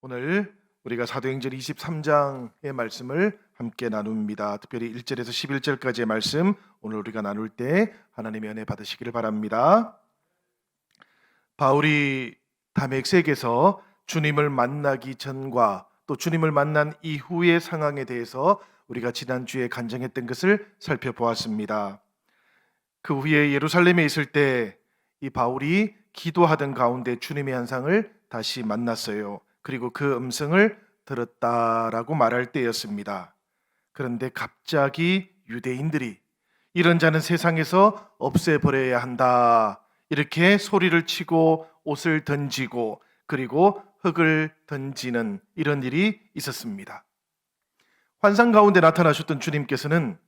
오늘 우리가 사도행전 23장의 말씀을 함께 나눕니다. 특별히 1절에서 11절까지의 말씀 오늘 우리가 나눌 때 하나님의 은혜 받으시기를 바랍니다. 바울이 다메섹에서 주님을 만나기 전과 또 주님을 만난 이후의 상황에 대해서 우리가 지난주에 간증했던 것을 살펴보았습니다. 그 후에 예루살렘에 있을 때 이 바울이 기도하던 가운데 주님의 현상을 다시 만났어요. 그리고 그 음성을 들었다라고 말할 때였습니다. 그런데 갑자기 유대인들이 이런 자는 세상에서 없애버려야 한다, 이렇게 소리를 치고 옷을 던지고 그리고 흙을 던지는 이런 일이 있었습니다. 환상 가운데 나타나셨던 주님께서는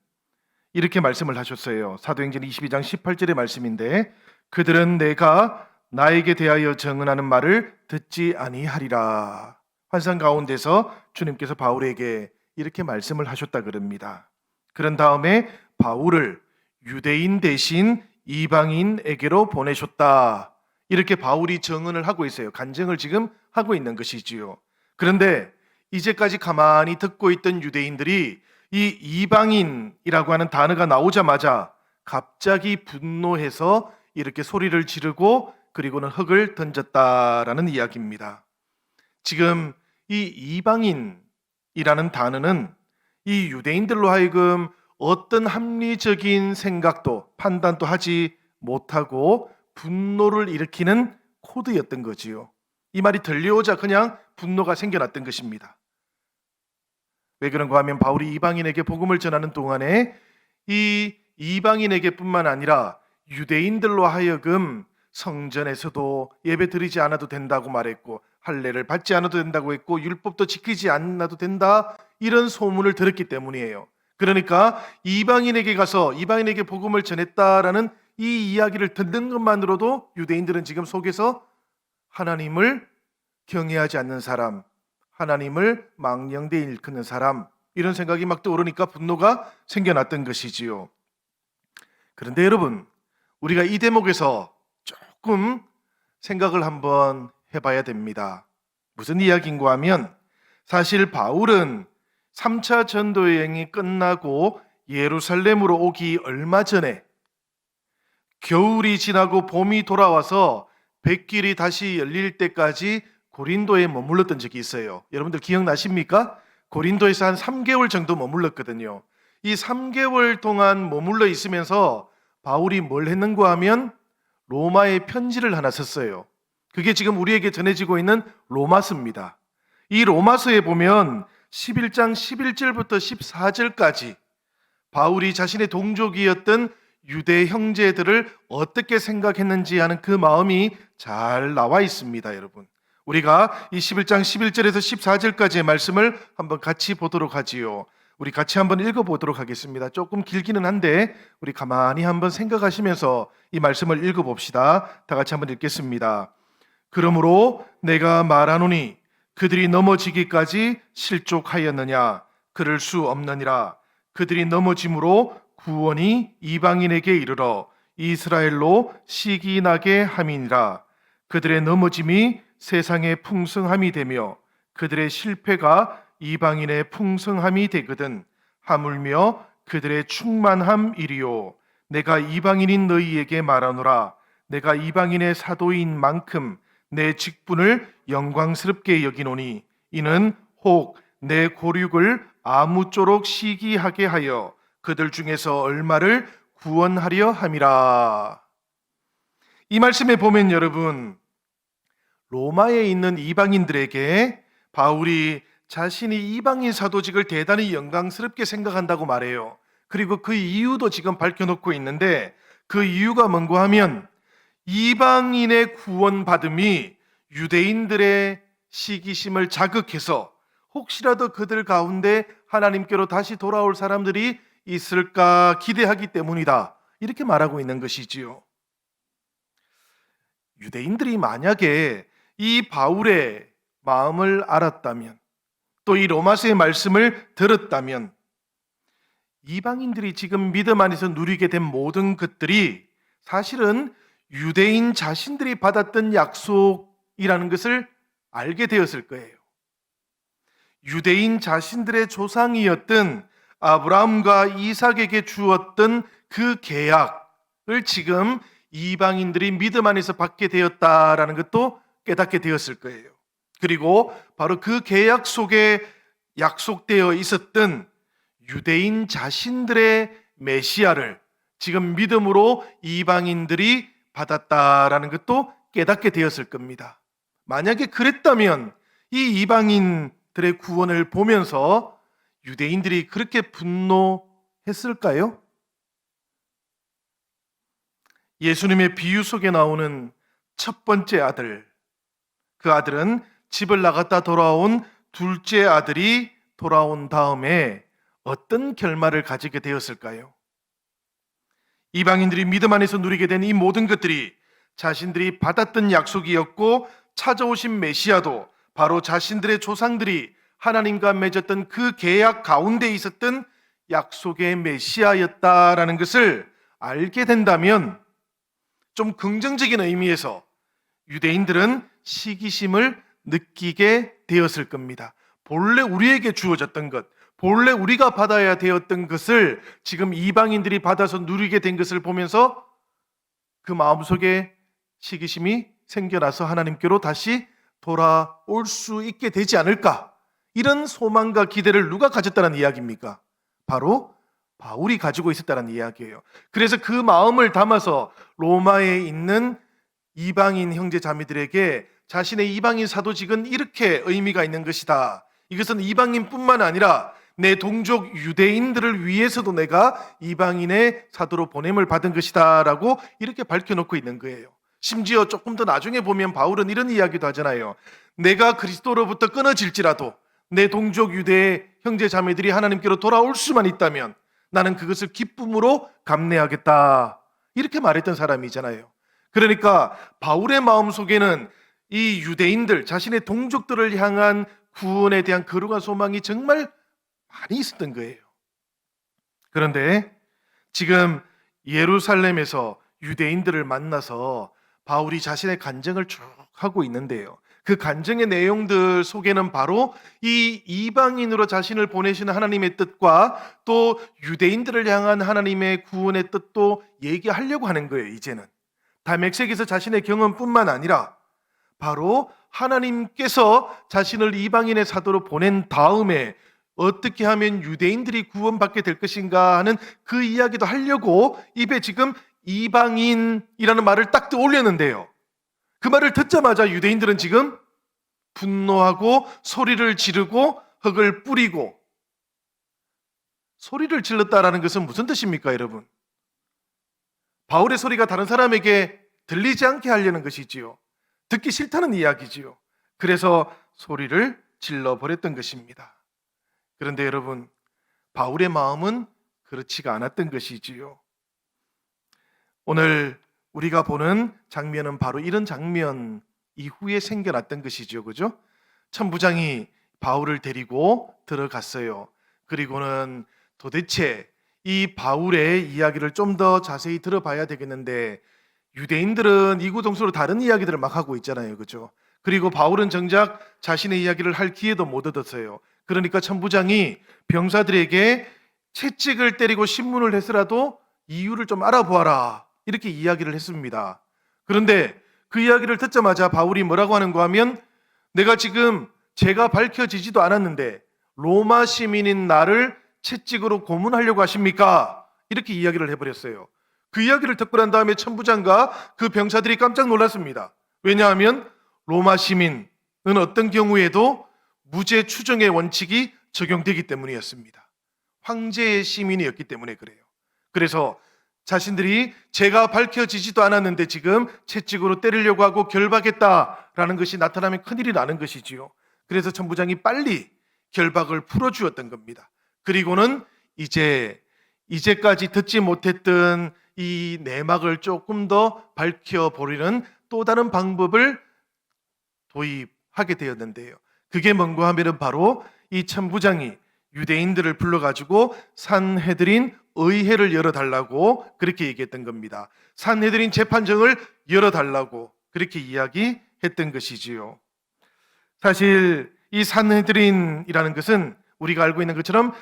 이렇게 말씀을 하셨어요. 사도행전 22장 18절의 말씀인데, 그들은 내가 나에게 대하여 증언하는 말을 듣지 아니하리라. 환상 가운데서 주님께서 바울에게 이렇게 말씀을 하셨다 그럽니다. 그런 다음에 바울을 유대인 대신 이방인에게로 보내셨다, 이렇게 바울이 증언을 하고 있어요. 간증을 지금 하고 있는 것이지요. 그런데 이제까지 가만히 듣고 있던 유대인들이 이 이방인이라고 하는 단어가 나오자마자 갑자기 분노해서 이렇게 소리를 지르고 그리고는 흙을 던졌다라는 이야기입니다. 지금 이 이방인이라는 단어는 이 유대인들로 하여금 어떤 합리적인 생각도 판단도 하지 못하고 분노를 일으키는 코드였던 거지요. 이 말이 들려오자 그냥 분노가 생겨났던 것입니다. 왜 그런가 하면 바울이 이방인에게 복음을 전하는 동안에 이 이방인에게 뿐만 아니라 유대인들로 하여금 성전에서도 예배 드리지 않아도 된다고 말했고, 할례를 받지 않아도 된다고 했고, 율법도 지키지 않아도 된다, 이런 소문을 들었기 때문이에요. 그러니까 이방인에게 가서 이방인에게 복음을 전했다라는 이 이야기를 듣는 것만으로도 유대인들은 지금 속에서 하나님을 경외하지 않는 사람, 하나님을 망령되이 일컫는 사람, 이런 생각이 막 떠오르니까 분노가 생겨났던 것이지요. 그런데 여러분, 우리가 이 대목에서 조금 생각을 한번 해봐야 됩니다. 무슨 이야기인가 하면, 사실 바울은 3차 전도 여행이 끝나고 예루살렘으로 오기 얼마 전에 겨울이 지나고 봄이 돌아와서 뱃길이 다시 열릴 때까지 고린도에 머물렀던 적이 있어요. 여러분들 기억나십니까? 고린도에서 한 3개월 정도 머물렀거든요. 이 3개월 동안 머물러 있으면서 바울이 뭘 했는가 하면 로마에 편지를 하나 썼어요. 그게 지금 우리에게 전해지고 있는 로마서입니다. 이 로마서에 보면 11장 11절부터 14절까지 바울이 자신의 동족이었던 유대 형제들을 어떻게 생각했는지 하는 그 마음이 잘 나와 있습니다. 여러분, 우리가 이 11장 11절에서 14절까지의 말씀을 한번 같이 보도록 하지요. 우리 같이 한번 읽어보도록 하겠습니다. 조금 길기는 한데 우리 가만히 한번 생각하시면서 이 말씀을 읽어봅시다. 다 같이 한번 읽겠습니다. 그러므로 내가 말하노니 그들이 넘어지기까지 실족하였느냐? 그럴 수 없느니라. 그들이 넘어짐으로 구원이 이방인에게 이르러 이스라엘로 시기나게 함이니라. 그들의 넘어짐이 세상의 풍성함이 되며 그들의 실패가 이방인의 풍성함이 되거든 하물며 그들의 충만함이리요. 내가 이방인인 너희에게 말하노라. 내가 이방인의 사도인 만큼 내 직분을 영광스럽게 여기노니 이는 혹 내 고륙을 아무쪼록 시기하게 하여 그들 중에서 얼마를 구원하려 함이라. 이 말씀에 보면 여러분, 로마에 있는 이방인들에게 바울이 자신이 이방인 사도직을 대단히 영광스럽게 생각한다고 말해요. 그리고 그 이유도 지금 밝혀놓고 있는데, 그 이유가 뭔가 하면 이방인의 구원받음이 유대인들의 시기심을 자극해서 혹시라도 그들 가운데 하나님께로 다시 돌아올 사람들이 있을까 기대하기 때문이다, 이렇게 말하고 있는 것이지요. 유대인들이 만약에 이 바울의 마음을 알았다면, 또 이 로마서의 말씀을 들었다면, 이방인들이 지금 믿음 안에서 누리게 된 모든 것들이 사실은 유대인 자신들이 받았던 약속이라는 것을 알게 되었을 거예요. 유대인 자신들의 조상이었던 아브라함과 이삭에게 주었던 그 계약을 지금 이방인들이 믿음 안에서 받게 되었다라는 것도 깨닫게 되었을 거예요. 그리고 바로 그 계약 속에 약속되어 있었던 유대인 자신들의 메시아를 지금 믿음으로 이방인들이 받았다라는 것도 깨닫게 되었을 겁니다. 만약에 그랬다면 이 이방인들의 구원을 보면서 유대인들이 그렇게 분노했을까요? 예수님의 비유 속에 나오는 첫 번째 아들, 그 아들은 집을 나갔다 돌아온 둘째 아들이 돌아온 다음에 어떤 결말을 가지게 되었을까요? 이방인들이 믿음 안에서 누리게 된 이 모든 것들이 자신들이 받았던 약속이었고 찾아오신 메시아도 바로 자신들의 조상들이 하나님과 맺었던 그 계약 가운데 있었던 약속의 메시아였다라는 것을 알게 된다면 좀 긍정적인 의미에서 유대인들은 시기심을 느끼게 되었을 겁니다. 본래 우리에게 주어졌던 것, 본래 우리가 받아야 되었던 것을 지금 이방인들이 받아서 누리게 된 것을 보면서 그 마음속에 시기심이 생겨나서 하나님께로 다시 돌아올 수 있게 되지 않을까? 이런 소망과 기대를 누가 가졌다는 이야기입니까? 바로 바울이 가지고 있었다는 이야기예요. 그래서 그 마음을 담아서 로마에 있는 이방인 형제 자매들에게 자신의 이방인 사도직은 이렇게 의미가 있는 것이다. 이것은 이방인뿐만 아니라 내 동족 유대인들을 위해서도 내가 이방인의 사도로 보냄을 받은 것이다 라고 이렇게 밝혀놓고 있는 거예요. 심지어 조금 더 나중에 보면 바울은 이런 이야기도 하잖아요. 내가 그리스도로부터 끊어질지라도 내 동족 유대의 형제 자매들이 하나님께로 돌아올 수만 있다면 나는 그것을 기쁨으로 감내하겠다, 이렇게 말했던 사람이잖아요. 그러니까 바울의 마음속에는 이 유대인들, 자신의 동족들을 향한 구원에 대한 거룩한 소망이 정말 많이 있었던 거예요. 그런데 지금 예루살렘에서 유대인들을 만나서 바울이 자신의 간증을 쭉 하고 있는데요. 그 간증의 내용들 속에는 바로 이 이방인으로 자신을 보내시는 하나님의 뜻과 또 유대인들을 향한 하나님의 구원의 뜻도 얘기하려고 하는 거예요. 이제는 다메섹에서 자신의 경험뿐만 아니라 바로 하나님께서 자신을 이방인의 사도로 보낸 다음에 어떻게 하면 유대인들이 구원받게 될 것인가 하는 그 이야기도 하려고 입에 지금 이방인이라는 말을 딱 올렸는데요. 그 말을 듣자마자 유대인들은 지금 분노하고 소리를 지르고 흙을 뿌리고, 소리를 질렀다라는 것은 무슨 뜻입니까, 여러분? 바울의 소리가 다른 사람에게 들리지 않게 하려는 것이지요. 듣기 싫다는 이야기지요. 그래서 소리를 질러버렸던 것입니다. 그런데 여러분, 바울의 마음은 그렇지가 않았던 것이지요. 오늘 우리가 보는 장면은 바로 이런 장면 이후에 생겨났던 것이죠. 그죠? 천부장이 바울을 데리고 들어갔어요. 그리고는 도대체 이 바울의 이야기를 좀 더 자세히 들어봐야 되겠는데, 유대인들은 이구동성으로 다른 이야기들을 막 하고 있잖아요. 그죠? 그리고 바울은 정작 자신의 이야기를 할 기회도 못 얻었어요. 그러니까 천부장이 병사들에게 채찍을 때리고 신문을 해서라도 이유를 좀 알아보아라, 이렇게 이야기를 했습니다. 그런데 그 이야기를 듣자마자 바울이 뭐라고 하는가 하면, 내가 지금 죄가 밝혀지지도 않았는데 로마 시민인 나를 채찍으로 고문하려고 하십니까? 이렇게 이야기를 해버렸어요. 그 이야기를 듣고 난 다음에 천부장과 그 병사들이 깜짝 놀랐습니다. 왜냐하면 로마 시민은 어떤 경우에도 무죄 추정의 원칙이 적용되기 때문이었습니다. 황제의 시민이었기 때문에 그래요. 그래서 자신들이 죄가 밝혀지지도 않았는데 지금 채찍으로 때리려고 하고 결박했다라는 것이 나타나면 큰일이 나는 것이지요. 그래서 천부장이 빨리 결박을 풀어주었던 겁니다. 그리고는 이제까지 듣지 못했던 이 내막을 조금 더 밝혀버리는 또 다른 방법을 도입하게 되었는데요. 그게 뭔가 하면은 바로 이 천부장이 유대인들을 불러가지고 산헤드린 의회를 열어달라고 그렇게 얘기했던 겁니다. 산헤드린 재판정을 열어달라고 그렇게 이야기했던 것이지요. 사실 이 산헤드린이라는 것은 우리가 알고 있는 것처럼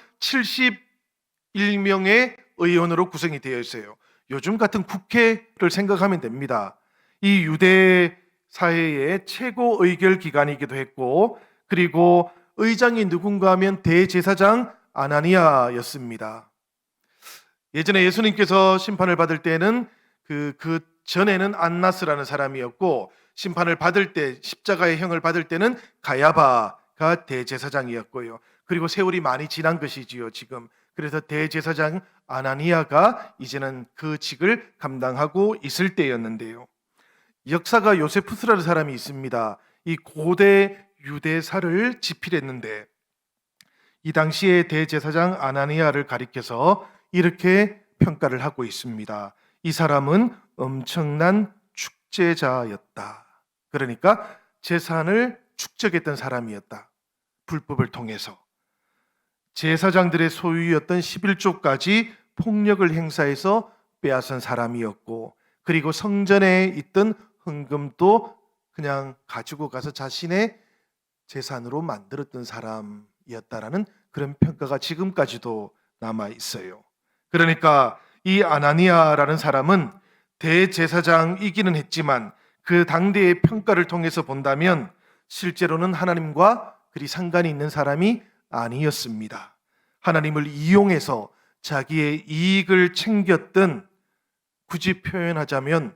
71명의 의원으로 구성이 되어 있어요. 요즘 같은 국회를 생각하면 됩니다. 이 유대 사회의 최고 의결 기관이기도 했고, 그리고 의장이 누군가 하면 대제사장 아나니아였습니다. 예전에 예수님께서 심판을 받을 때는 그 전에는 안나스라는 사람이었고, 심판을 받을 때, 십자가의 형을 받을 때는 가야바가 대제사장이었고요. 그리고 세월이 많이 지난 것이지요, 지금. 그래서 대제사장 아나니아가 이제는 그 직을 감당하고 있을 때였는데요. 역사가 요세푸스라는 사람이 있습니다. 이 고대 유대사를 집필했는데, 이 당시에 대제사장 아나니아를 가리켜서 이렇게 평가를 하고 있습니다. 이 사람은 엄청난 축제자였다. 그러니까 재산을 축적했던 사람이었다. 불법을 통해서. 제사장들의 소유였던 11조까지 폭력을 행사해서 빼앗은 사람이었고, 그리고 성전에 있던 헌금도 그냥 가지고 가서 자신의 재산으로 만들었던 사람이었다라는 그런 평가가 지금까지도 남아 있어요. 그러니까 이 아나니아라는 사람은 대제사장이기는 했지만 그 당대의 평가를 통해서 본다면 실제로는 하나님과 그리 상관이 있는 사람이 아니었습니다. 하나님을 이용해서 자기의 이익을 챙겼던, 굳이 표현하자면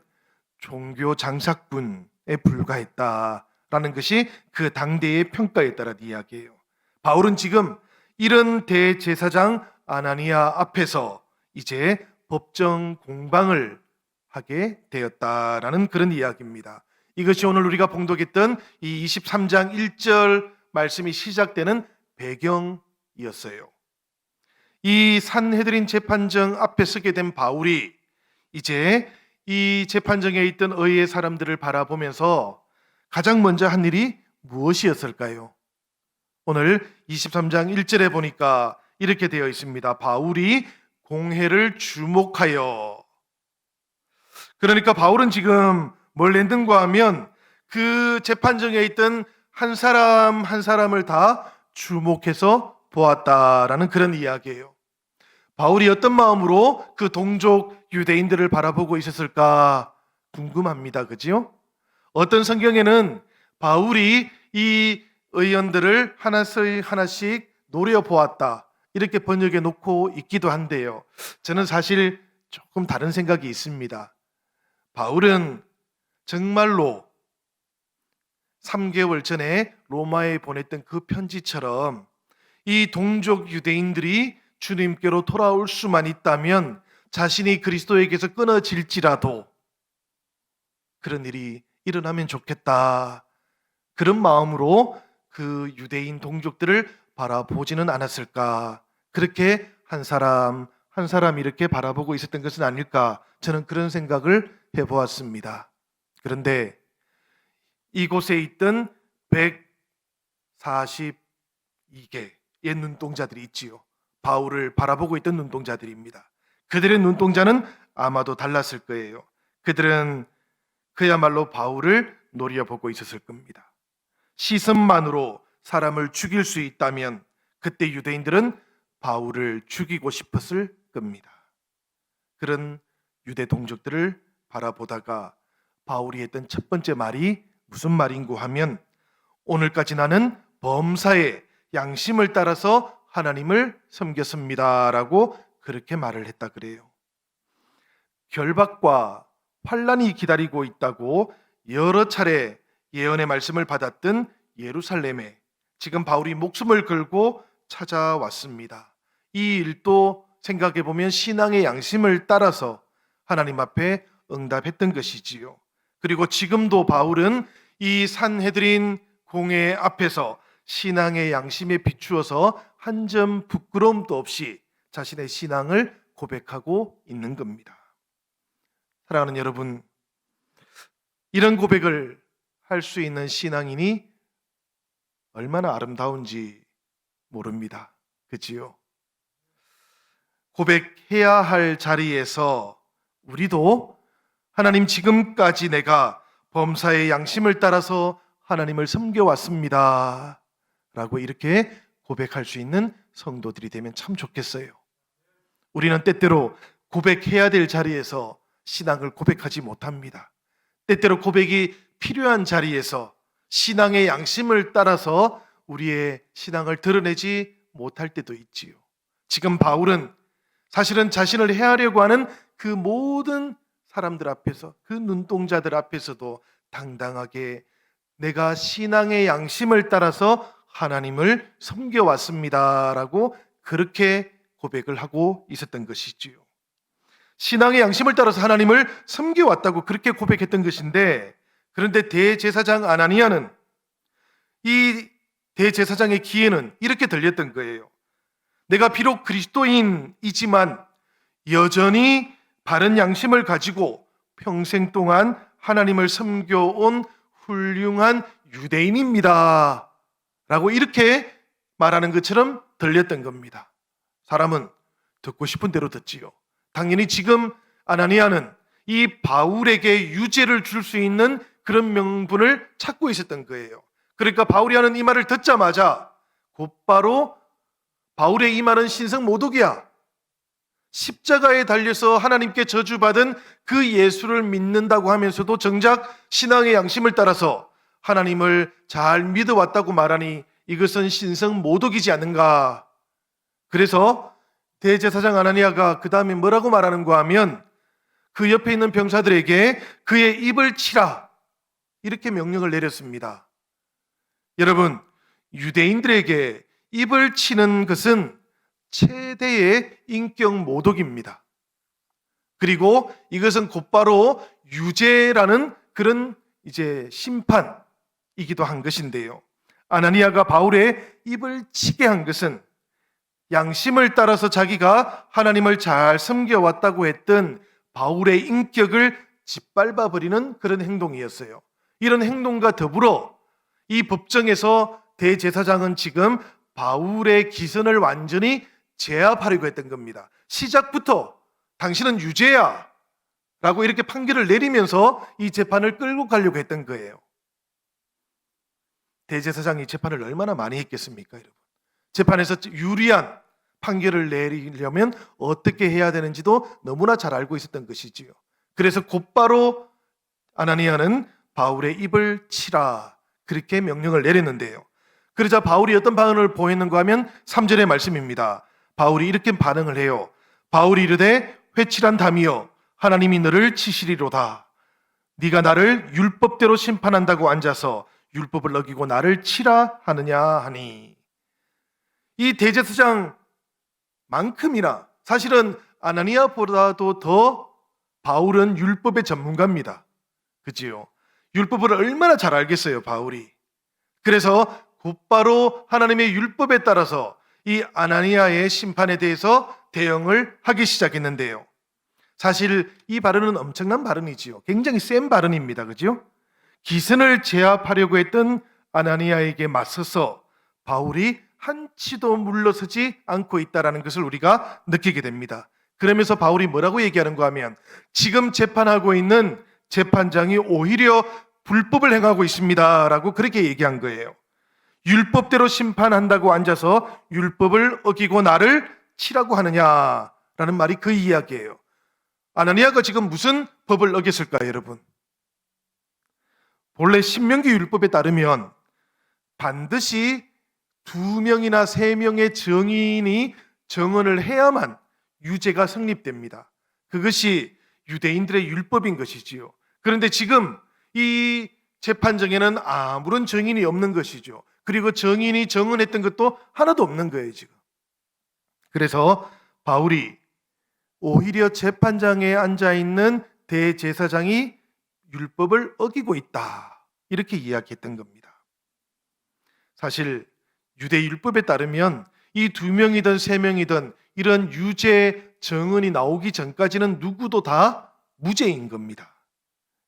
종교 장사꾼에 불과했다라는 것이 그 당대의 평가에 따른 이야기예요. 바울은 지금 이런 대제사장 아나니아 앞에서 이제 법정 공방을 하게 되었다라는 그런 이야기입니다. 이것이 오늘 우리가 봉독했던 이 23장 1절 말씀이 시작되는 배경이었어요. 이 산헤드린 재판정 앞에 서게 된 바울이 이제 이 재판정에 있던 의의 사람들을 바라보면서 가장 먼저 한 일이 무엇이었을까요? 오늘 23장 1절에 보니까 이렇게 되어 있습니다. 바울이 공회를 주목하여. 그러니까 바울은 지금 뭘 했는가 하면 그 재판정에 있던 한 사람 한 사람을 다 주목해서 보았다라는 그런 이야기예요. 바울이 어떤 마음으로 그 동족 유대인들을 바라보고 있었을까 궁금합니다. 그죠? 어떤 성경에는 바울이 이 의원들을 하나씩 노려보았다 이렇게 번역해 놓고 있기도 한데요. 저는 사실 조금 다른 생각이 있습니다. 바울은 정말로 3개월 전에 로마에 보냈던 그 편지처럼 이 동족 유대인들이 주님께로 돌아올 수만 있다면 자신이 그리스도에게서 끊어질지라도 그런 일이 일어나면 좋겠다. 그런 마음으로 그 유대인 동족들을 바라보지는 않았을까. 그렇게 한 사람 한 사람 이렇게 바라보고 있었던 것은 아닐까. 저는 그런 생각을 해보았습니다. 그런데 이곳에 있던 142개의 눈동자들이 있지요. 바울을 바라보고 있던 눈동자들입니다. 그들의 눈동자는 아마도 달랐을 거예요. 그들은 그야말로 바울을 노려보고 있었을 겁니다. 시선만으로 사람을 죽일 수 있다면 그때 유대인들은 바울을 죽이고 싶었을 겁니다. 그런 유대 동족들을 바라보다가 바울이 했던 첫 번째 말이 무슨 말인고 하면 오늘까지 나는 범사의 양심을 따라서 하나님을 섬겼습니다라고 그렇게 말을 했다 그래요. 결박과 환란이 기다리고 있다고 여러 차례 예언의 말씀을 받았던 예루살렘에 지금 바울이 목숨을 걸고 찾아왔습니다. 이 일도 생각해 보면 신앙의 양심을 따라서 하나님 앞에 응답했던 것이지요. 그리고 지금도 바울은 이 산헤드린 공회 앞에서 신앙의 양심에 비추어서 한 점 부끄러움도 없이 자신의 신앙을 고백하고 있는 겁니다. 사랑하는 여러분, 이런 고백을 할 수 있는 신앙인이 얼마나 아름다운지 모릅니다. 그치요? 고백해야 할 자리에서 우리도 하나님 지금까지 내가 범사의 양심을 따라서 하나님을 섬겨왔습니다. 라고 이렇게 고백할 수 있는 성도들이 되면 참 좋겠어요. 우리는 때때로 고백해야 될 자리에서 신앙을 고백하지 못합니다. 때때로 고백이 필요한 자리에서 신앙의 양심을 따라서 우리의 신앙을 드러내지 못할 때도 있지요. 지금 바울은 사실은 자신을 해하려고 하는 그 모든 사람들 앞에서, 그 눈동자들 앞에서도 당당하게 내가 신앙의 양심을 따라서 하나님을 섬겨왔습니다 라고 그렇게 고백을 하고 있었던 것이지요. 신앙의 양심을 따라서 하나님을 섬겨왔다고 그렇게 고백했던 것인데, 그런데 대제사장 아나니아는, 이 대제사장의 귀에는 이렇게 들렸던 거예요. 내가 비록 그리스도인이지만 여전히 바른 양심을 가지고 평생 동안 하나님을 섬겨온 훌륭한 유대인입니다 라고 이렇게 말하는 것처럼 들렸던 겁니다. 사람은 듣고 싶은 대로 듣지요. 당연히 지금 아나니아는 이 바울에게 유죄를 줄 수 있는 그런 명분을 찾고 있었던 거예요. 그러니까 바울이 하는 이 말을 듣자마자 곧바로 바울의 이 말은 신성모독이야, 십자가에 달려서 하나님께 저주받은 그 예수를 믿는다고 하면서도 정작 신앙의 양심을 따라서 하나님을 잘 믿어왔다고 말하니 이것은 신성모독이지 않는가. 그래서 대제사장 아나니아가 그 다음에 뭐라고 말하는가 하면, 그 옆에 있는 병사들에게 그의 입을 치라 이렇게 명령을 내렸습니다. 여러분, 유대인들에게 입을 치는 것은 최대의 인격 모독입니다. 그리고 이것은 곧바로 유죄라는 그런 심판이기도 한 것인데요. 아나니아가 바울의 입을 치게 한 것은 양심을 따라서 자기가 하나님을 잘 섬겨왔다고 했던 바울의 인격을 짓밟아 버리는 그런 행동이었어요. 이런 행동과 더불어 이 법정에서 대제사장은 지금 바울의 기선을 완전히 제압하려고 했던 겁니다. 시작부터 당신은 유죄야 라고 이렇게 판결을 내리면서 이 재판을 끌고 가려고 했던 거예요. 대제사장이 재판을 얼마나 많이 했겠습니까, 여러분? 재판에서 유리한 판결을 내리려면 어떻게 해야 되는지도 너무나 잘 알고 있었던 것이지요. 그래서 곧바로 아나니아는 바울의 입을 치라 그렇게 명령을 내렸는데요. 그러자 바울이 어떤 반응을 보였는가 하면 3절의 말씀입니다. 바울이 이렇게 반응을 해요. 바울이 이르되 회칠한 담이여 하나님이 너를 치시리로다. 네가 나를 율법대로 심판한다고 앉아서 율법을 어기고 나를 치라 하느냐 하니. 이 대제사장만큼이나 사실은 아나니아보다도 더 바울은 율법의 전문가입니다. 그지요? 율법을 얼마나 잘 알겠어요, 바울이. 그래서 곧바로 하나님의 율법에 따라서 이 아나니아의 심판에 대해서 대응을 하기 시작했는데요. 사실 이 발언은 엄청난 발언이지요. 굉장히 센 발언입니다. 그죠? 기선을 제압하려고 했던 아나니아에게 맞서서 바울이 한치도 물러서지 않고 있다는 것을 우리가 느끼게 됩니다. 그러면서 바울이 뭐라고 얘기하는가 하면, 지금 재판하고 있는 재판장이 오히려 불법을 행하고 있습니다 라고 그렇게 얘기한 거예요. 율법대로 심판한다고 앉아서 율법을 어기고 나를 치라고 하느냐라는 말이 그 이야기예요. 아나니아가 지금 무슨 법을 어겼을까요, 여러분? 본래 신명기 율법에 따르면 반드시 2명이나 3명의 증인이 증언을 해야만 유죄가 성립됩니다. 그것이 유대인들의 율법인 것이지요. 그런데 지금 이 재판정에는 아무런 증인이 없는 것이죠. 그리고 증인이 증언했던 것도 하나도 없는 거예요, 지금. 그래서 바울이 오히려 재판장에 앉아있는 대제사장이 율법을 어기고 있다 이렇게 이야기했던 겁니다. 사실 유대 율법에 따르면 이 2명이든 3명이든 이런 유죄 증언이 나오기 전까지는 누구도 다 무죄인 겁니다.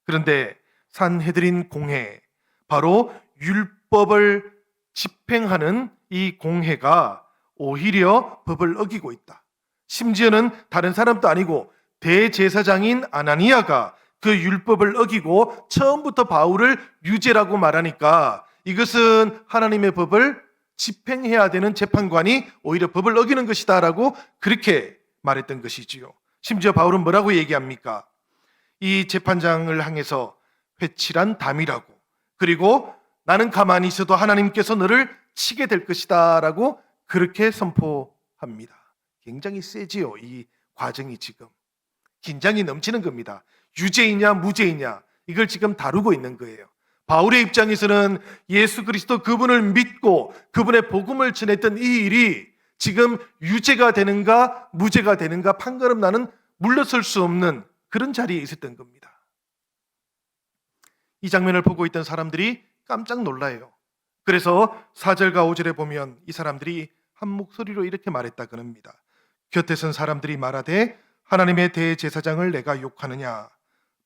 그런데 산헤드린 공회, 바로 율법을 집행하는 이 공회가 오히려 법을 어기고 있다. 심지어는 다른 사람도 아니고 대제사장인 아나니아가 그 율법을 어기고 처음부터 바울을 유죄라고 말하니까 이것은 하나님의 법을 집행해야 되는 재판관이 오히려 법을 어기는 것이다라고 그렇게 말했던 것이지요. 심지어 바울은 뭐라고 얘기합니까? 이 재판장을 향해서 회칠한 담이라고, 그리고 나는 가만히 있어도 하나님께서 너를 치게 될 것이다 라고 그렇게 선포합니다. 굉장히 세지요. 이 과정이 지금 긴장이 넘치는 겁니다. 유죄이냐 무죄이냐 이걸 지금 다루고 있는 거예요. 바울의 입장에서는 예수 그리스도 그분을 믿고 그분의 복음을 전했던 이 일이 지금 유죄가 되는가 무죄가 되는가 판가름 나는 물러설 수 없는 그런 자리에 있었던 겁니다. 이 장면을 보고 있던 사람들이 깜짝 놀라요. 그래서 4절과 5절에 보면 이 사람들이 한 목소리로 이렇게 말했다 그럽니다. 곁에 선 사람들이 말하되 하나님의 대제사장을 내가 욕하느냐?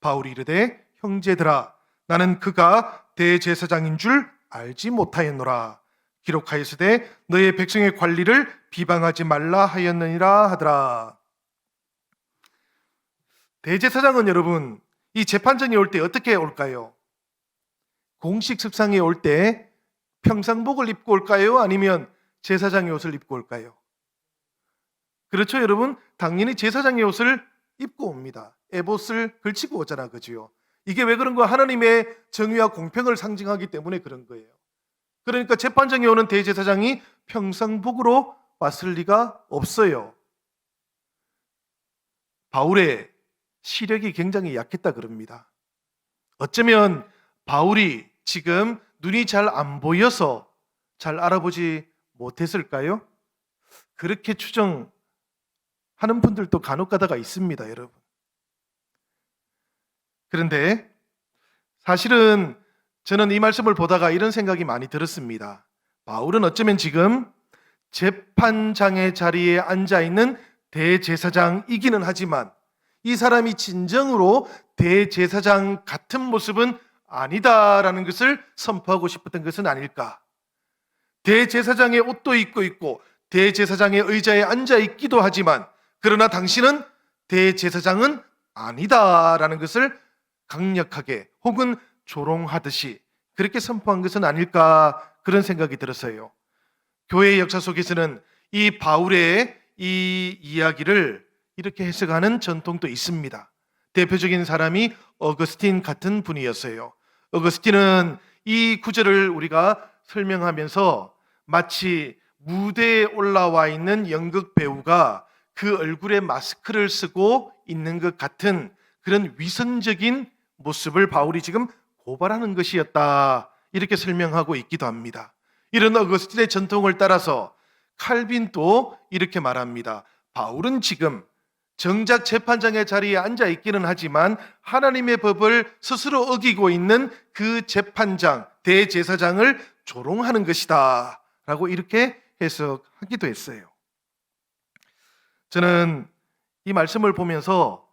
바울이 이르되 형제들아 나는 그가 대제사장인 줄 알지 못하였노라. 기록하였으되 너의 백성의 관리를 비방하지 말라 하였느니라 하더라. 대제사장은 여러분 이 재판장이 올 때 어떻게 올까요? 공식 석상에 올 때 평상복을 입고 올까요? 아니면 제사장의 옷을 입고 올까요? 그렇죠 여러분? 당연히 제사장의 옷을 입고 옵니다. 에봇을 걸치고 오잖아, 그죠? 이게 왜 그런 거야? 하나님의 정의와 공평을 상징하기 때문에 그런 거예요. 그러니까 재판장에 오는 대제사장이 평상복으로 왔을 리가 없어요. 바울의 시력이 굉장히 약했다 그럽니다. 어쩌면 바울이 지금 눈이 잘 안 보여서 잘 알아보지 못했을까요? 그렇게 추정하는 분들도 간혹 가다가 있습니다, 여러분. 그런데 사실은 저는 이 말씀을 보다가 이런 생각이 많이 들었습니다. 바울은 어쩌면 지금 재판장의 자리에 앉아있는 대제사장이기는 하지만 이 사람이 진정으로 대제사장 같은 모습은 아니다라는 것을 선포하고 싶었던 것은 아닐까. 대제사장의 옷도 입고 있고 대제사장의 의자에 앉아 있기도 하지만 그러나 당신은 대제사장은 아니다라는 것을 강력하게 혹은 조롱하듯이 그렇게 선포한 것은 아닐까 그런 생각이 들었어요. 교회의 역사 속에서는 이 바울의 이 이야기를 이렇게 해석하는 전통도 있습니다. 대표적인 사람이 어거스틴 같은 분이었어요. 어거스틴은 이 구절을 우리가 설명하면서 마치 무대에 올라와 있는 연극 배우가 그 얼굴에 마스크를 쓰고 있는 것 같은 그런 위선적인 모습을 바울이 지금 고발하는 것이었다 이렇게 설명하고 있기도 합니다. 이런 어거스틴의 전통을 따라서 칼빈도 이렇게 말합니다. 바울은 지금 정작 재판장의 자리에 앉아 있기는 하지만 하나님의 법을 스스로 어기고 있는 그 재판장, 대제사장을 조롱하는 것이다 라고 이렇게 해석하기도 했어요. 저는 이 말씀을 보면서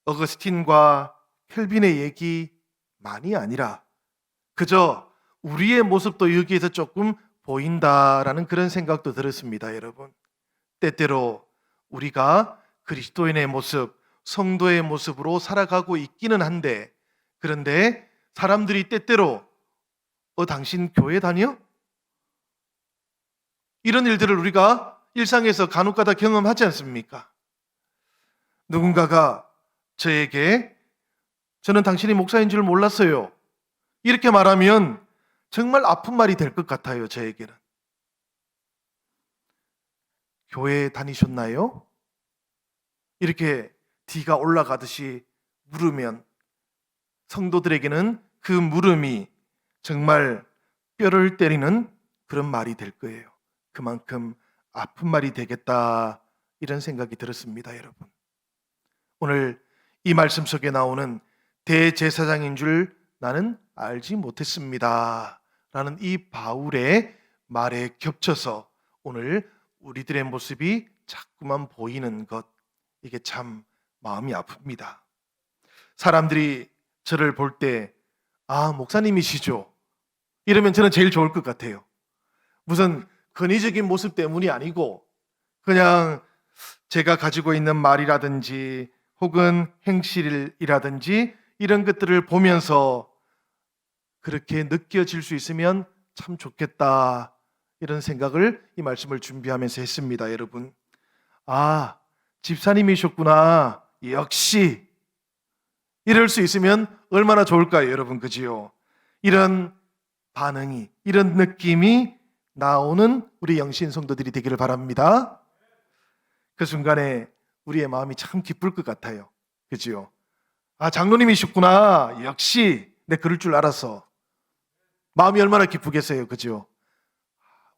어거스틴과 켈빈의 얘기만이 아니라 그저 우리의 모습도 여기에서 조금 보인다라는 그런 생각도 들었습니다, 여러분. 때때로 우리가 그리스도인의 모습, 성도의 모습으로 살아가고 있기는 한데 그런데 사람들이 때때로 당신 교회 다녀? 이런 일들을 우리가 일상에서 간혹가다 경험하지 않습니까? 누군가가 저에게 저는 당신이 목사인 줄 몰랐어요 이렇게 말하면 정말 아픈 말이 될 것 같아요. 저에게는. 교회 다니셨나요? 이렇게 뒤가 올라가듯이 물으면 성도들에게는 그 물음이 정말 뼈를 때리는 그런 말이 될 거예요. 그만큼 아픈 말이 되겠다 이런 생각이 들었습니다, 여러분. 오늘 이 말씀 속에 나오는 대제사장인 줄 나는 알지 못했습니다 라는 이 바울의 말에 겹쳐서 오늘 우리들의 모습이 자꾸만 보이는 것, 이게 참 마음이 아픕니다. 사람들이 저를 볼 때 목사님이시죠 이러면 저는 제일 좋을 것 같아요. 무슨 권위적인 모습 때문이 아니고 그냥 제가 가지고 있는 말이라든지 혹은 행실이라든지 이런 것들을 보면서 그렇게 느껴질 수 있으면 참 좋겠다 이런 생각을 이 말씀을 준비하면서 했습니다. 여러분, 아, 집사님이셨구나. 역시 이럴 수 있으면 얼마나 좋을까요, 여러분? 그지요? 이런 반응이, 이런 느낌이 나오는 우리 영신 성도들이 되기를 바랍니다. 그 순간에 우리의 마음이 참 기쁠 것 같아요. 그지요? 아, 장로님이셨구나. 역시 내 그럴 줄 알았어. 마음이 얼마나 기쁘겠어요. 그죠?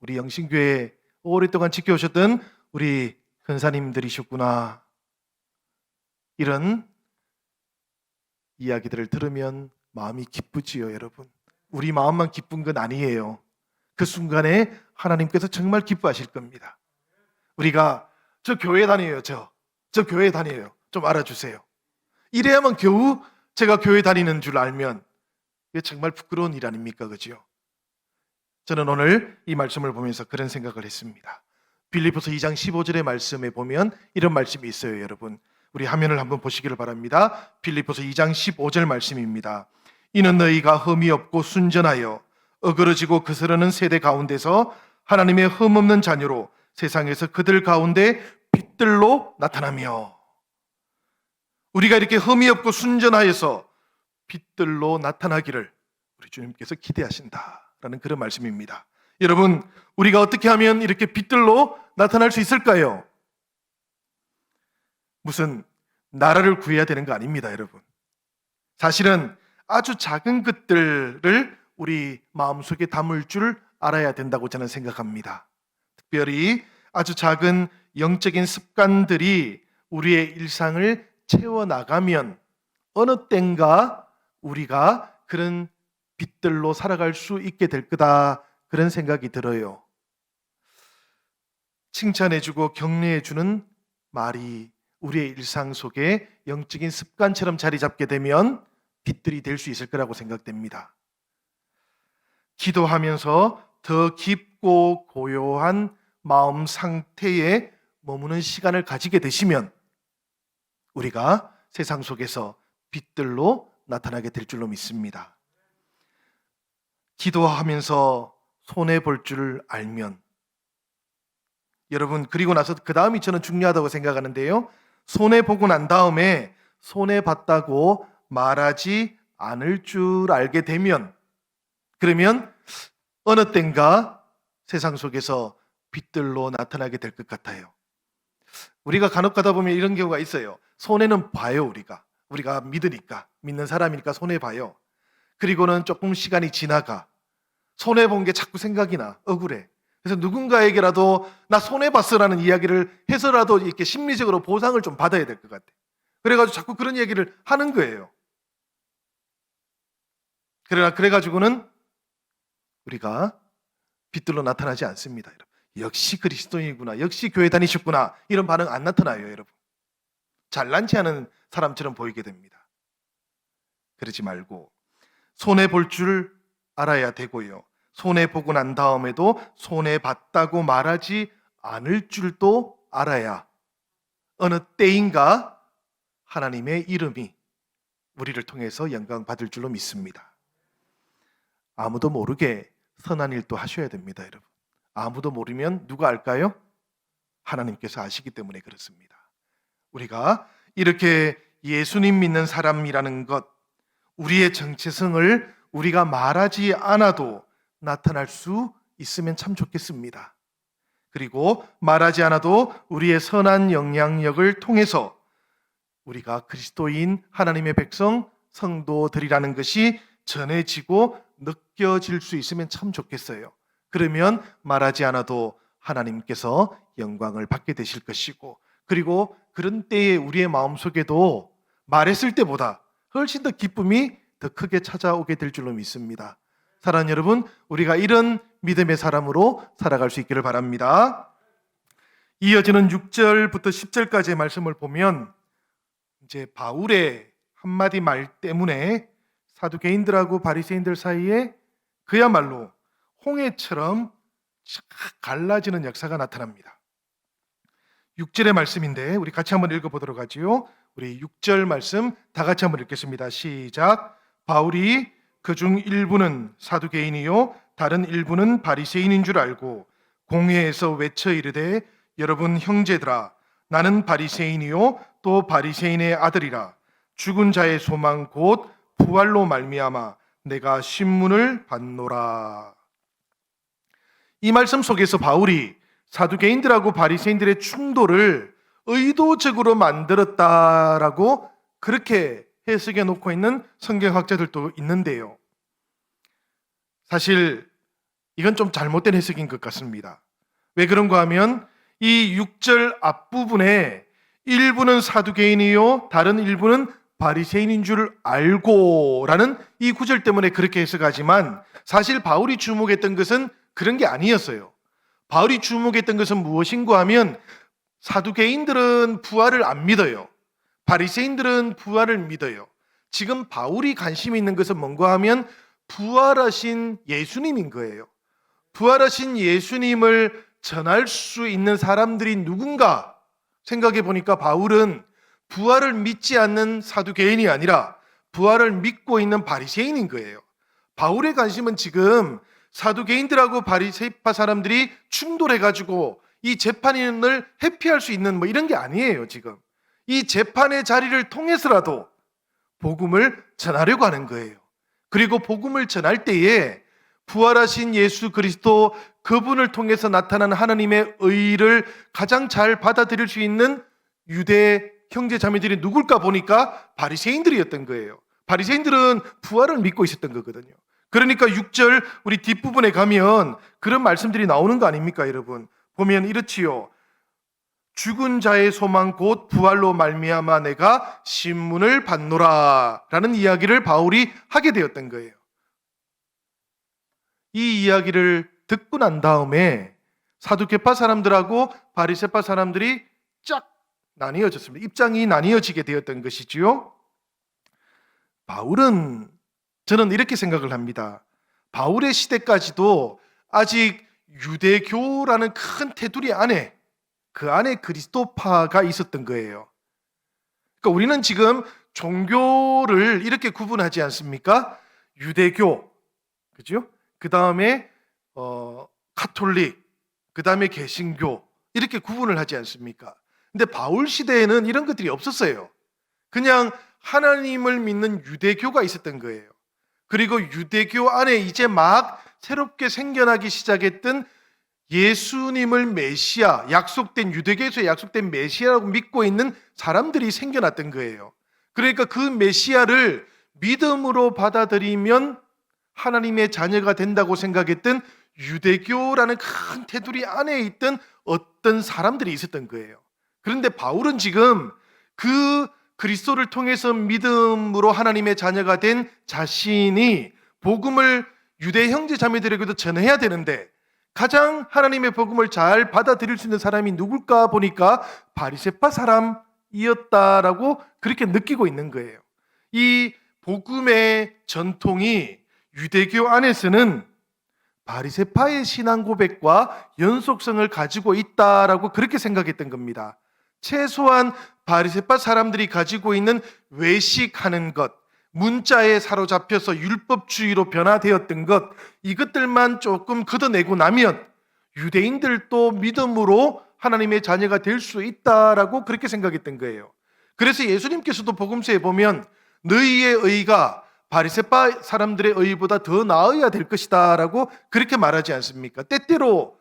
우리 영신교회 오랫동안 지켜오셨던 우리 근사님들이셨구나. 이런 이야기들을 들으면 마음이 기쁘지요, 여러분. 우리 마음만 기쁜 건 아니에요. 그 순간에 하나님께서 정말 기뻐하실 겁니다. 우리가 저 교회 다녀요, 저 교회 다녀요. 좀 알아주세요. 이래야만 겨우 제가 교회 다니는 줄 알면 이게 정말 부끄러운 일 아닙니까? 그죠? 저는 오늘 이 말씀을 보면서 그런 생각을 했습니다. 빌립보서 2장 15절의 말씀에 보면 이런 말씀이 있어요, 여러분. 우리 화면을 한번 보시기를 바랍니다. 빌립보서 2장 15절 말씀입니다. 이는 너희가 흠이 없고 순전하여 어그러지고 거스르는 세대 가운데서 하나님의 흠없는 자녀로 세상에서 그들 가운데 빛들로 나타나며, 우리가 이렇게 흠이 없고 순전하여서 빛들로 나타나기를 우리 주님께서 기대하신다라는 그런 말씀입니다. 여러분, 우리가 어떻게 하면 이렇게 빛들로 나타날 수 있을까요? 무슨 나라를 구해야 되는 거 아닙니다, 여러분. 사실은 아주 작은 것들을 우리 마음속에 담을 줄 알아야 된다고 저는 생각합니다. 특별히 아주 작은 영적인 습관들이 우리의 일상을 채워나가면 어느 땐가 우리가 그런 빛들로 살아갈 수 있게 될 거다, 그런 생각이 들어요. 칭찬해주고 격려해주는 말이 우리의 일상 속에 영적인 습관처럼 자리 잡게 되면 빛들이 될 수 있을 거라고 생각됩니다. 기도하면서 더 깊고 고요한 마음 상태에 머무는 시간을 가지게 되시면 우리가 세상 속에서 빛들로 나타나게 될 줄로 믿습니다. 기도하면서 손해 볼 줄 알면, 여러분, 그리고 나서 그 다음이 저는 중요하다고 생각하는데요, 손해 보고 난 다음에 손해 봤다고 말하지 않을 줄 알게 되면, 그러면 어느 땐가 세상 속에서 빛들로 나타나게 될 것 같아요. 우리가 간혹 가다 보면 이런 경우가 있어요. 손해는 봐요. 우리가 믿으니까, 믿는 사람이니까 손해 봐요. 그리고는 조금 시간이 지나가 손해 본 게 자꾸 생각이 나, 억울해. 그래서 누군가에게라도 나 손해 봤어라는 이야기를 해서라도 이렇게 심리적으로 보상을 좀 받아야 될 것 같아. 그래가지고 자꾸 그런 얘기를 하는 거예요. 그래가지고는 우리가 빛들로 나타나지 않습니다, 여러분. 역시 그리스도인이구나, 역시 교회 다니셨구나, 이런 반응 안 나타나요, 여러분. 잘난 체 하는 사람처럼 보이게 됩니다. 그러지 말고 손해 볼 줄 알아야 되고요, 손해 보고 난 다음에도 손해 봤다고 말하지 않을 줄도 알아야 어느 때인가 하나님의 이름이 우리를 통해서 영광 받을 줄로 믿습니다. 아무도 모르게 선한 일도 하셔야 됩니다, 여러분. 아무도 모르면 누가 알까요? 하나님께서 아시기 때문에 그렇습니다. 우리가 이렇게 예수님 믿는 사람이라는 것, 우리의 정체성을 우리가 말하지 않아도 나타날 수 있으면 참 좋겠습니다. 그리고 말하지 않아도 우리의 선한 영향력을 통해서 우리가 그리스도인 하나님의 백성 성도들이라는 것이 전해지고 느껴질 수 있으면 참 좋겠어요. 그러면 말하지 않아도 하나님께서 영광을 받게 되실 것이고, 그리고 그런 때에 우리의 마음속에도 말했을 때보다 훨씬 더 기쁨이 더 크게 찾아오게 될 줄로 믿습니다. 사랑하는 여러분, 우리가 이런 믿음의 사람으로 살아갈 수 있기를 바랍니다. 이어지는 6절부터 10절까지의 말씀을 보면 이제 바울의 한마디 말 때문에 사두개인들하고 바리새인들 사이에 그야말로 홍해처럼 갈라지는 역사가 나타납니다. 6절의 말씀인데 우리 같이 한번 읽어보도록 하지요. 우리 6절 말씀 다 같이 한번 읽겠습니다. 시작. 바울이 그중 일부는 사두개인이요 다른 일부는 바리새인인 줄 알고 공회에서 외쳐 이르되 여러분 형제들아 나는 바리새인이요 또 바리새인의 아들이라 죽은 자의 소망 곧 부활로 말미암아 내가 신문을 받노라. 이 말씀 속에서 바울이 사두개인들하고 바리새인들의 충돌을 의도적으로 만들었다라고 그렇게 해석해 놓고 있는 성경학자들도 있는데요. 사실 이건 좀 잘못된 해석인 것 같습니다. 왜 그런가 하면 이 6절 앞부분에 일부는 사두개인이요 다른 일부는 바리새인인 줄 알고라는 이 구절 때문에 그렇게 해석하지만 사실 바울이 주목했던 것은 그런 게 아니었어요. 바울이 주목했던 것은 무엇인가 하면 사두개인들은 부활을 안 믿어요. 바리새인들은 부활을 믿어요. 지금 바울이 관심이 있는 것은 뭔가 하면 부활하신 예수님인 거예요. 부활하신 예수님을 전할 수 있는 사람들이 누군가 생각해 보니까 바울은 부활을 믿지 않는 사두개인이 아니라 부활을 믿고 있는 바리새인인 거예요. 바울의 관심은 지금 사두개인들하고 바리새파 사람들이 충돌해가지고 이 재판을 회피할 수 있는 이런 게 아니에요. 지금 이 재판의 자리를 통해서라도 복음을 전하려고 하는 거예요. 그리고 복음을 전할 때에 부활하신 예수 그리스도 그분을 통해서 나타난 하나님의 의를 가장 잘 받아들일 수 있는 유대 형제 자매들이 누굴까 보니까 바리새인들이었던 거예요. 바리새인들은 부활을 믿고 있었던 거거든요. 그러니까 6절 우리 뒷부분에 가면 그런 말씀들이 나오는 거 아닙니까, 여러분? 보면 이렇지요. 죽은 자의 소망 곧 부활로 말미암아 내가 신문을 받노라 라는 이야기를 바울이 하게 되었던 거예요. 이 이야기를 듣고 난 다음에 사두개파 사람들하고 바리새파 사람들이 쫙 나뉘어졌습니다. 입장이 나뉘어지게 되었던 것이지요. 바울은 저는 이렇게 생각을 합니다. 바울의 시대까지도 아직 유대교라는 큰 테두리 안에 그 안에 그리스도파가 있었던 거예요. 그러니까 우리는 지금 종교를 이렇게 구분하지 않습니까? 유대교, 그죠? 그 다음에 가톨릭, 그 다음에 개신교 이렇게 구분을 하지 않습니까? 근데 바울 시대에는 이런 것들이 없었어요. 그냥 하나님을 믿는 유대교가 있었던 거예요. 그리고 유대교 안에 이제 막 새롭게 생겨나기 시작했던 예수님을 메시아, 약속된 유대교에서 약속된 메시아라고 믿고 있는 사람들이 생겨났던 거예요. 그러니까 그 메시아를 믿음으로 받아들이면 하나님의 자녀가 된다고 생각했던 유대교라는 큰 테두리 안에 있던 어떤 사람들이 있었던 거예요. 그런데 바울은 지금 그 그리스도를 통해서 믿음으로 하나님의 자녀가 된 자신이 복음을 유대 형제 자매들에게도 전해야 되는데 가장 하나님의 복음을 잘 받아들일 수 있는 사람이 누굴까 보니까 바리새파 사람이었다라고 그렇게 느끼고 있는 거예요. 이 복음의 전통이 유대교 안에서는 바리새파의 신앙 고백과 연속성을 가지고 있다라고 그렇게 생각했던 겁니다. 최소한 바리새파 사람들이 가지고 있는 외식하는 것, 문자에 사로잡혀서 율법주의로 변화되었던 것, 이것들만 조금 걷어내고 나면 유대인들도 믿음으로 하나님의 자녀가 될 수 있다라고 그렇게 생각했던 거예요. 그래서 예수님께서도 복음서에 보면 너희의 의가 바리새파 사람들의 의보다 더 나아야 될 것이다 라고 그렇게 말하지 않습니까? 때때로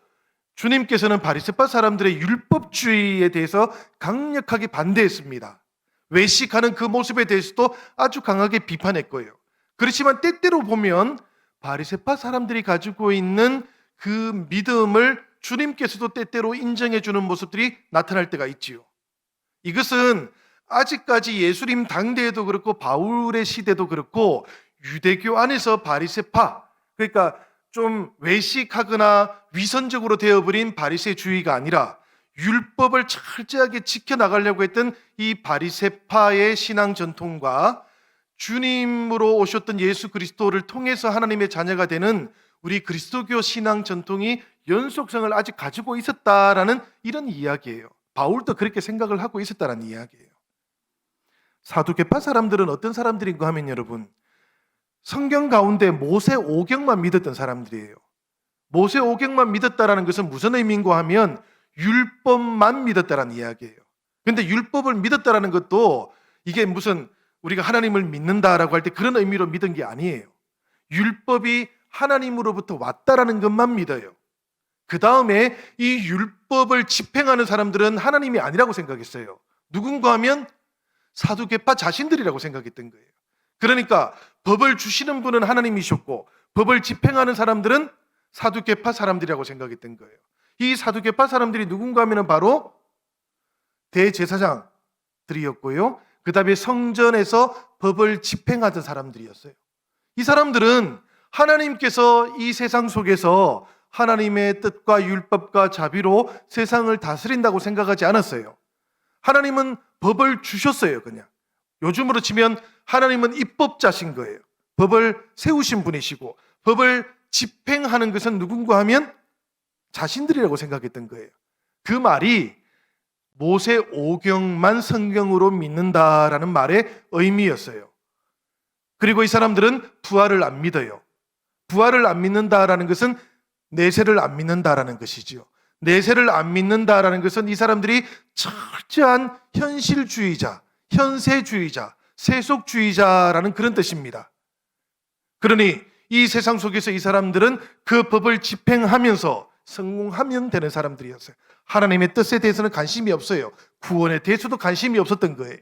주님께서는 바리새파 사람들의 율법주의에 대해서 강력하게 반대했습니다. 외식하는 그 모습에 대해서도 아주 강하게 비판했고요. 그렇지만 때때로 보면 바리새파 사람들이 가지고 있는 그 믿음을 주님께서도 때때로 인정해 주는 모습들이 나타날 때가 있지요. 이것은 아직까지 예수님 당대에도 그렇고 바울의 시대도 그렇고 유대교 안에서 바리새파, 그러니까 좀 외식하거나 위선적으로 되어버린 바리새주의가 아니라 율법을 철저하게 지켜나가려고 했던 이 바리새파의 신앙 전통과 주님으로 오셨던 예수 그리스도를 통해서 하나님의 자녀가 되는 우리 그리스도교 신앙 전통이 연속성을 아직 가지고 있었다라는 이런 이야기예요. 바울도 그렇게 생각을 하고 있었다는 이야기예요. 사두개파 사람들은 어떤 사람들인가 하면 여러분 성경 가운데 모세 오경만 믿었던 사람들이에요. 모세 오경만 믿었다라는 것은 무슨 의미인가 하면 율법만 믿었다라는 이야기예요. 근데 율법을 믿었다라는 것도 이게 무슨 우리가 하나님을 믿는다라고 할 때 그런 의미로 믿은 게 아니에요. 율법이 하나님으로부터 왔다라는 것만 믿어요. 그 다음에 이 율법을 집행하는 사람들은 하나님이 아니라고 생각했어요. 누군가 하면 사두개파 자신들이라고 생각했던 거예요. 그러니까 법을 주시는 분은 하나님이셨고 법을 집행하는 사람들은 사두개파 사람들이라고 생각했던 거예요. 이 사두개파 사람들이 누군가 하면 바로 대제사장들이었고요. 그 다음에 성전에서 법을 집행하던 사람들이었어요. 이 사람들은 하나님께서 이 세상 속에서 하나님의 뜻과 율법과 자비로 세상을 다스린다고 생각하지 않았어요. 하나님은 법을 주셨어요, 그냥. 요즘으로 치면 하나님은 입법자신 거예요. 법을 세우신 분이시고 법을 집행하는 것은 누군가 하면 자신들이라고 생각했던 거예요. 그 말이 모세 오경만 성경으로 믿는다라는 말의 의미였어요. 그리고 이 사람들은 부활을 안 믿어요. 부활을 안 믿는다라는 것은 내세를 안 믿는다라는 것이지요. 내세를 안 믿는다라는 것은 이 사람들이 철저한 현실주의자, 현세주의자, 세속주의자라는 그런 뜻입니다. 그러니 이 세상 속에서 이 사람들은 그 법을 집행하면서 성공하면 되는 사람들이었어요. 하나님의 뜻에 대해서는 관심이 없어요. 구원에 대해서도 관심이 없었던 거예요.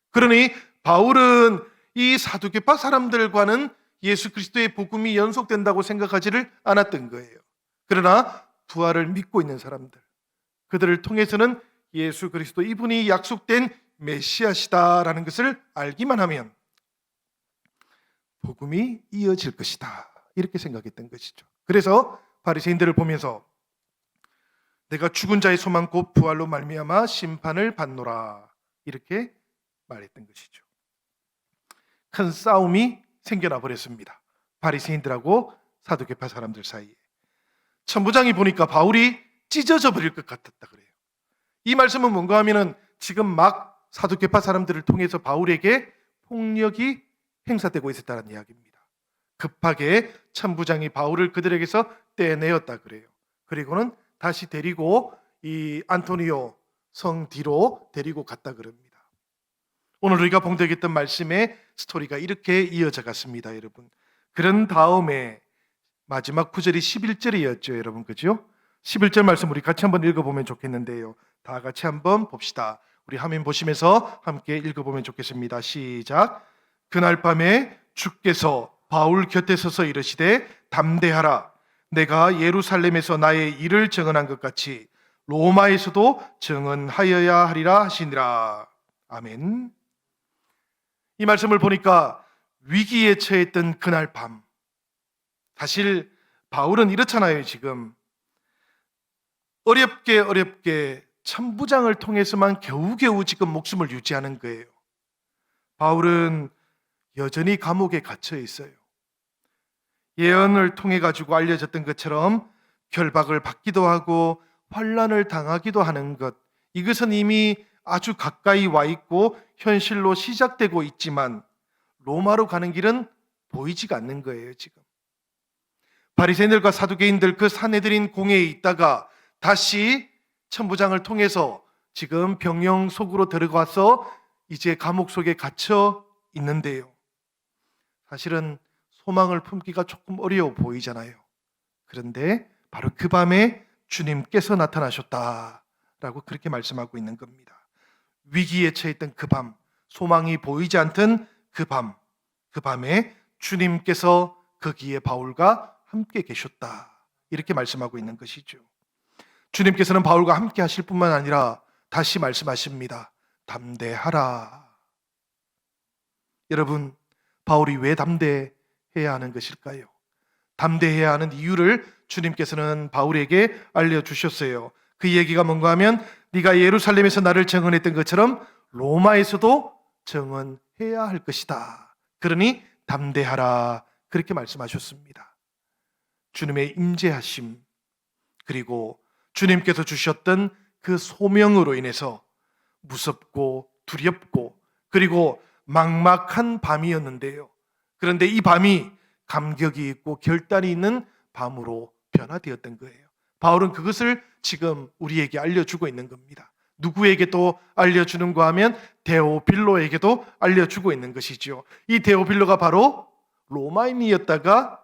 그러니 바울은 이 사두개파 사람들과는 예수 그리스도의 복음이 연속된다고 생각하지를 않았던 거예요. 그러나 부활을 믿고 있는 사람들, 그들을 통해서는 예수 그리스도 이분이 약속된 메시아시다라는 것을 알기만 하면 복음이 이어질 것이다, 이렇게 생각했던 것이죠. 그래서 바리새인들을 보면서 내가 죽은 자의 소망 곧 부활로 말미암아 심판을 받노라, 이렇게 말했던 것이죠. 큰 싸움이 생겨나 버렸습니다. 바리새인들하고 사두개파 사람들 사이에. 천부장이 보니까 바울이 찢어져 버릴 것 같았다 그래요. 이 말씀은 뭔가 하면은 지금 막 사두개파 사람들을 통해서 바울에게 폭력이 행사되고 있었다는 이야기입니다. 급하게 천부장이 바울을 그들에게서 떼내었다 그래요. 그리고는 다시 데리고 이 안토니오 성 뒤로 데리고 갔다 그럽니다. 오늘 우리가 봉독했던 말씀의 스토리가 이렇게 이어져 갔습니다, 여러분. 그런 다음에 마지막 구절이 11절이었죠, 여러분. 그죠? 11절 말씀 우리 같이 한번 읽어보면 좋겠는데요. 다 같이 한번 봅시다. 우리 화면 보시면서 함께 읽어보면 좋겠습니다. 시작. 그날 밤에 주께서 바울 곁에 서서 이르시되 담대하라. 내가 예루살렘에서 나의 일을 증언한 것 같이 로마에서도 증언하여야 하리라 하시니라. 아멘. 이 말씀을 보니까 위기에 처했던 그날 밤, 사실 바울은 이렇잖아요. 지금 어렵게 천부장을 통해서만 겨우겨우 지금 목숨을 유지하는 거예요. 바울은 여전히 감옥에 갇혀 있어요. 예언을 통해 가지고 알려졌던 것처럼 결박을 받기도 하고 환난을 당하기도 하는 것, 이것은 이미 아주 가까이 와 있고 현실로 시작되고 있지만 로마로 가는 길은 보이지가 않는 거예요. 지금 바리새인들과 사두개인들 그 사내들인 공회에 있다가 다시 천부장을 통해서 지금 병영 속으로 들어가서 이제 감옥 속에 갇혀 있는데요. 사실은 소망을 품기가 조금 어려워 보이잖아요. 그런데 바로 그 밤에 주님께서 나타나셨다라고 그렇게 말씀하고 있는 겁니다. 위기에 처했던 그 밤, 소망이 보이지 않던 그 밤, 그 밤에 주님께서 거기에 바울과 함께 계셨다, 이렇게 말씀하고 있는 것이죠. 주님께서는 바울과 함께 하실 뿐만 아니라 다시 말씀하십니다. 담대하라. 여러분, 바울이 왜 담대해야 하는 것일까요? 담대해야 하는 이유를 주님께서는 바울에게 알려주셨어요. 그 얘기가 뭔가 하면 네가 예루살렘에서 나를 증언했던 것처럼 로마에서도 증언해야 할 것이다. 그러니 담대하라, 그렇게 말씀하셨습니다. 주님의 임재하심, 그리고 주님께서 주셨던 그 소명으로 인해서 무섭고 두렵고 그리고 막막한 밤이었는데요. 그런데 이 밤이 감격이 있고 결단이 있는 밤으로 변화되었던 거예요. 바울은 그것을 지금 우리에게 알려주고 있는 겁니다. 누구에게 또 알려주는가 하면 데오빌로에게도 알려주고 있는 것이죠. 이 데오빌로가 바로 로마인이었다가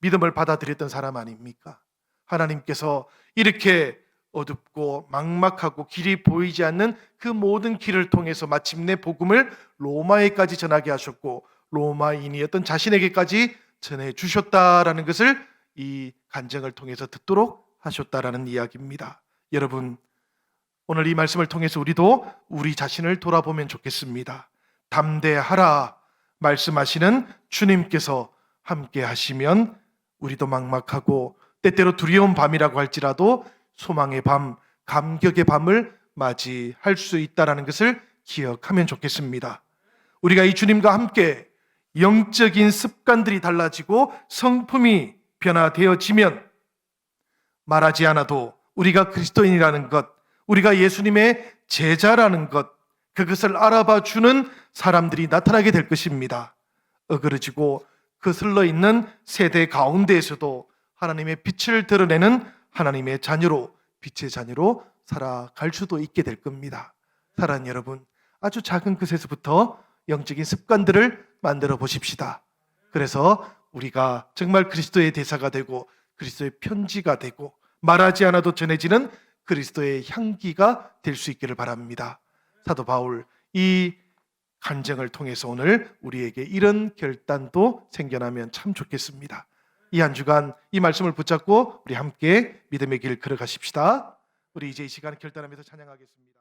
믿음을 받아들였던 사람 아닙니까? 하나님께서 이렇게 어둡고 막막하고 길이 보이지 않는 그 모든 길을 통해서 마침내 복음을 로마에까지 전하게 하셨고 로마인이었던 자신에게까지 전해주셨다라는 것을 이 간증을 통해서 듣도록 하셨다라는 이야기입니다. 여러분, 오늘 이 말씀을 통해서 우리도 우리 자신을 돌아보면 좋겠습니다. 담대하라 말씀하시는 주님께서 함께 하시면 우리도 막막하고 때때로 두려운 밤이라고 할지라도 소망의 밤, 감격의 밤을 맞이할 수 있다는 것을 기억하면 좋겠습니다. 우리가 이 주님과 함께 영적인 습관들이 달라지고 성품이 변화되어지면 말하지 않아도 우리가 그리스도인이라는 것, 우리가 예수님의 제자라는 것, 그것을 알아봐 주는 사람들이 나타나게 될 것입니다. 어그러지고 거슬러 있는 세대 가운데에서도 하나님의 빛을 드러내는 하나님의 자녀로, 빛의 자녀로 살아갈 수도 있게 될 겁니다. 사랑하는 여러분, 아주 작은 것에서부터 영적인 습관들을 만들어 보십시다. 그래서 우리가 정말 그리스도의 대사가 되고 그리스도의 편지가 되고 말하지 않아도 전해지는 그리스도의 향기가 될 수 있기를 바랍니다. 사도 바울 이 간증을 통해서 오늘 우리에게 이런 결단도 생겨나면 참 좋겠습니다. 이 한 주간 이 말씀을 붙잡고 우리 함께 믿음의 길 걸어가십시다. 우리 이제 이 시간 결단하면서 찬양하겠습니다.